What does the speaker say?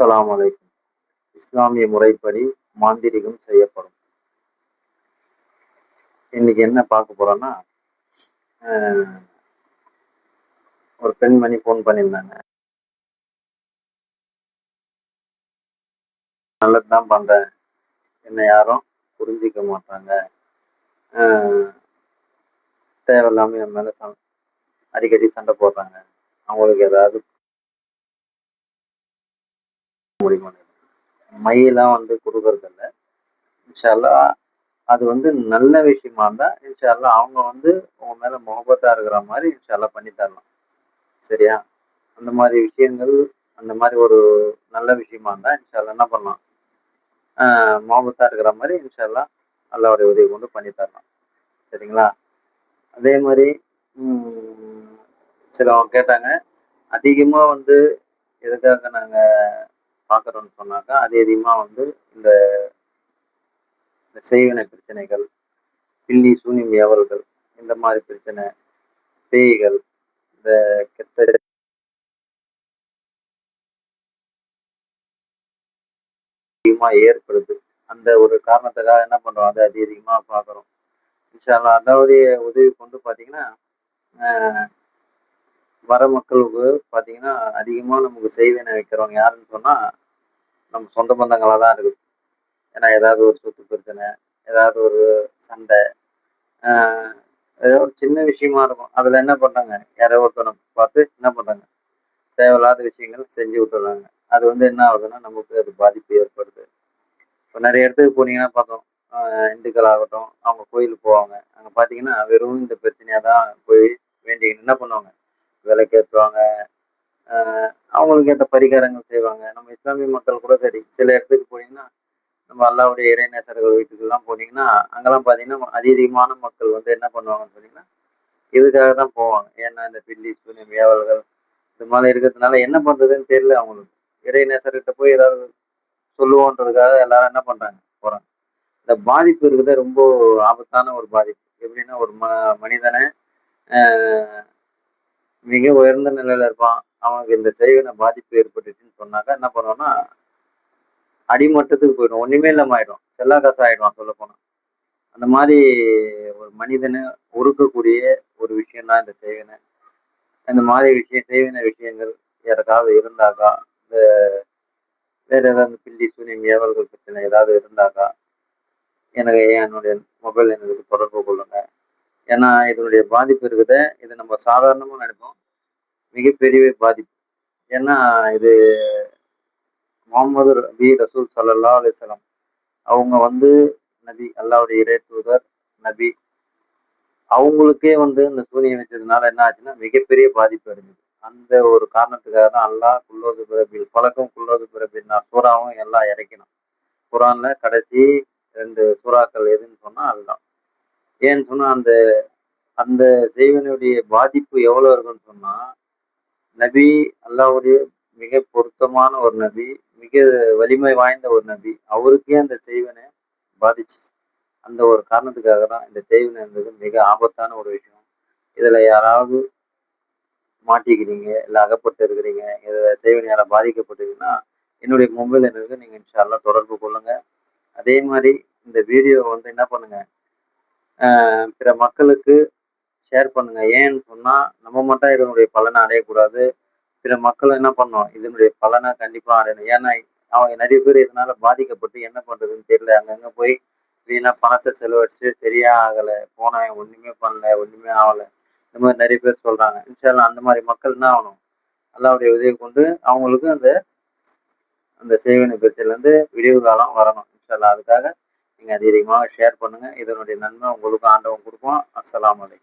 அஸ்ஸலாமு அலைக்கும். இஸ்லாமிய முறைப்படி மாந்திரிகம் செய்யப்படும். இன்னைக்கு என்ன பார்க்க போறோம்னா, ஒரு பெண்மணி ஃபோன் பண்ணியிருந்தாங்க. நல்லதுதான் பண்றேன். என்னை யாரும் புரிஞ்சுக்க மாட்டாங்க. அ தேவையில்லாம என் மேல அடிக்கடி சண்டை போடுறாங்க. அவங்களுக்கு ஏதாவது முடியுமா? மையெல்லாம் குடுக்கறதில்ல. இன்ஷா அல்லாஹ் அது நல்ல விஷயமா இருந்தா, இன்ஷா அல்லாஹ் அவங்க உங்க மேல முகப்பத்தா இருக்கிற மாரி இன்ஷா அல்லாஹ் பண்ணி தரலாம். சரியா? அந்த மாரி விஷயங்கள், அந்த மாரி ஒரு நல்ல விஷயமா இருந்தா இன்ஷா அல்லாஹ் என்ன பண்ணலாம்? முகப்பத்தா இருக்கிற மாரி இன்ஷா அல்லாஹ் அல்லாஹ்வுடைய உதவி கொண்டு பண்ணி தரலாம். சரிங்களா? அதே மாரி ம் சிலவங்க கேட்டாங்க, அதிகமா எதுக்காக நாங்க பார்க்குறோம்னு சொன்னாக்கா, அது அதிகமா இந்த இந்த செய்வினை பிரச்சனைகள், பில்லி, சூனியம், ஏவல்கள் இந்த மாரி பிரச்சனை, பேய்கள், இந்த கெட்ட அதிகமா ஏற்படுது. அந்த ஒரு காரணத்துக்காக என்ன பண்றோம், அத அதிகமா பார்க்குறோம். இன்ஷா அல்லாஹ் அல்லாஹ்வுடைய உதவி கொண்டு பார்த்தீங்கன்னா, அ வர மக்களுக்கு பார்த்தீங்கன்னா, அதிகமா நமக்கு செய்வினை வைக்கிறவங்க யாருன்னு சொன்னா, நம்ம சொந்த பந்தங்களா தான் இருக்குது. ஏன்னா ஏதாவது ஒரு சொத்து பிரச்சனை, ஏதாவது ஒரு சண்டை, அ ஏதோ ஒரு சின்ன விஷயமா இருக்கும். அதுல என்ன பண்றாங்க, யாரோ ஒருத்தன பார்த்து என்ன பண்றாங்க, தேவையில்லாத விஷயங்கள் செஞ்சு விட்டுர்றாங்க. அது என்ன ஆகுதுன்னா, நமக்கு அது பாதிப்பு ஏற்படுது. இப்ப நெறைய இடத்துக்கு போனீங்கன்னா பார்த்தோம். அ இந்துக்கள் ஆகட்டும், அவங்க கோயிலுக்கு போவாங்க. அங்க பார்த்தீங்கன்னா, வெறும் இந்த பிரச்சனையா தான் போய் வேண்டிக்கின்னு என்ன பண்ணுவாங்க, விளக்கேத்துவாங்க. அ அவங்களுக்கு ஏத்த பரிகாரங்கள் செய்வாங்க. நம்ம இஸ்லாமிய மக்கள் கூட சரி, சில இடத்துக்கு போனீங்கன்னா, நம்ம அல்லாஹ்வுடைய இறை நேசர்கள் வீட்டுக்கெல்லாம் போனீங்கன்னா, அங்கெல்லாம் பார்த்தீங்கன்னா, அதிகமான மக்கள் என்ன பண்ணுவாங்கன்னு சொன்னீங்கன்னா, இதுக்காக தான் போவாங்க. ஏன்னா இந்த பில்லி, சூனியம், ஏவல்கள் இது மாரி இருக்கிறதுனால என்ன பண்றதுன்னு தெரியல அவங்களுக்கு. இறை நேசர்கிட்ட போய் ஏதாவது சொல்லுவோன்றதுக்காக எல்லாரும் என்ன பண்றாங்க? போறாங்க. இந்த பாதிப்பு இருக்குதே ரொம்ப ஆபத்தான ஒரு பாதிப்பு. எப்படின்னா ஒரு மனிதன அ மிக உயர்ந்த நிலையில இருப்பான். அவனுக்கு இந்த செய்வினை பாதிப்பு ஏற்பட்டுச்சுன்னு சொன்னாக்கா என்ன பண்ணுவோம்னா, அடிமட்டத்துக்கு போயிடும். ஒண்ணுமே இல்லாம ஆயிடும். செல்லா காசா ஆயிடுவான் சொல்லப்போனா. அந்த மாரி ஒரு மனிதன ஒடுக்கக்கூடிய ஒரு விஷயம் தான் இந்த செய்வினை. இந்த மாரி செய்வினை விஷயங்கள் யாருக்காவது இருந்தாக்கா, இந்த வேற ஏதாவது பில்லி, சூனியம், ஏவல்கள் பிரச்சனை ஏதாவது இருந்தாக்கா, எனக்கு என்னுடைய மொபைல் எண்ணுக்கு தொடர்பு கொள்ளுங்க. ஏன்னா, இதனுடைய பாதிப்பு இருக்குதே, இது நம்ம சாதாரணமா நெனைப்போம். மிகப்பெரிய பாதிப்பு. ஏன்னா, இது முகமது ரசூல் ஸல்லல்லாஹு அலைஹி வஸல்லம் அவங்க நபி, அல்லாஹ்வுடைய இறை தூதர், நபி. அவங்களுக்கே இந்த சூனியம் வச்சதுனால என்ன ஆச்சுன்னா, மிகப்பெரிய பாதிப்பு அடைஞ்சது. அந்த ஒரு காரணத்துக்காக தான் அல்லாஹ் குல்லோது பிரபில் பலக்கும் குல்லோது பிரபில் சூறாவும் எல்லாம் இறக்கினான். குர்ஆன்ல கடைசி 2 சூறாக்கள் எதுன்னு சொன்னா அதுதான். ஏன்னு சொன்னா, அந்த அந்த செய்வனுடைய பாதிப்பு எவ்வளோ இருக்குன்னு சொன்னா, நபி அல்லாஹ்வுடைய மிக பொருத்தமான ஒரு நபி, மிக வலிமை வாய்ந்த ஒரு நபி. அவருக்கே அந்த செய்வன பாதிச்சுச்சு. அந்த ஒரு காரணத்துக்காக தான் இந்த செய்வன என்பது மிக ஆபத்தான ஒரு விஷயம். இதுல யாராவது மாட்டிக்கிறீங்க, இல்ல அகப்பட்டு இருக்கிறீங்க, இதுல செய்வனையால பாதிக்கப்பட்டீங்கன்னா, என்னுடைய மொபைல் எண்ணுக்கு நீங்க இன்ஷா அல்லாஹ் தொடர்பு கொள்ளுங்க. அதே மாரி இந்த வீடியோ என்ன பண்ணுங்க, பிற மக்களுக்கு ஷேர் பண்ணுங்க. ஏன்னு சொன்னா, நம்ம மட்டும் இதனுடைய பலன அடையக்கூடாது. பிற மக்களும் என்ன பண்ணணும், இதனுடைய பலன கண்டிப்பா அடையணும். ஏன்னா, அவங்க நெறைய பேர் இதனால பாதிக்கப்பட்டு என்ன பண்றதுன்னு தெரியல. அங்கங்க போய் வீணா பணத்த செலவழிச்சுட்டு சரியா ஆகல. போனவன் ஒண்ணுமே பண்ணல, ஒண்ணுமே ஆவல. இந்த மாரி நெறைய பேர் சொல்றாங்க. இன்ஷா அல்லாஹ் அந்த மாரி மக்கள் என்ன ஆகணும், அல்லாஹ்வுடைய உதவி கொண்டு அவங்களுக்கு அந்த அந்த செய்வினை பிரச்சனையிலருந்து விடிவு காலம் வரணும். இன்ஷா அல்லாஹ் அதுக்காக நீங்க அதிகமா ஷேர் பண்ணுங்க. இதனுடைய நன்மை உங்களுக்கும் ஆண்டவன் குடுப்பான். அஸ்ஸலாமு அலைக்கும்.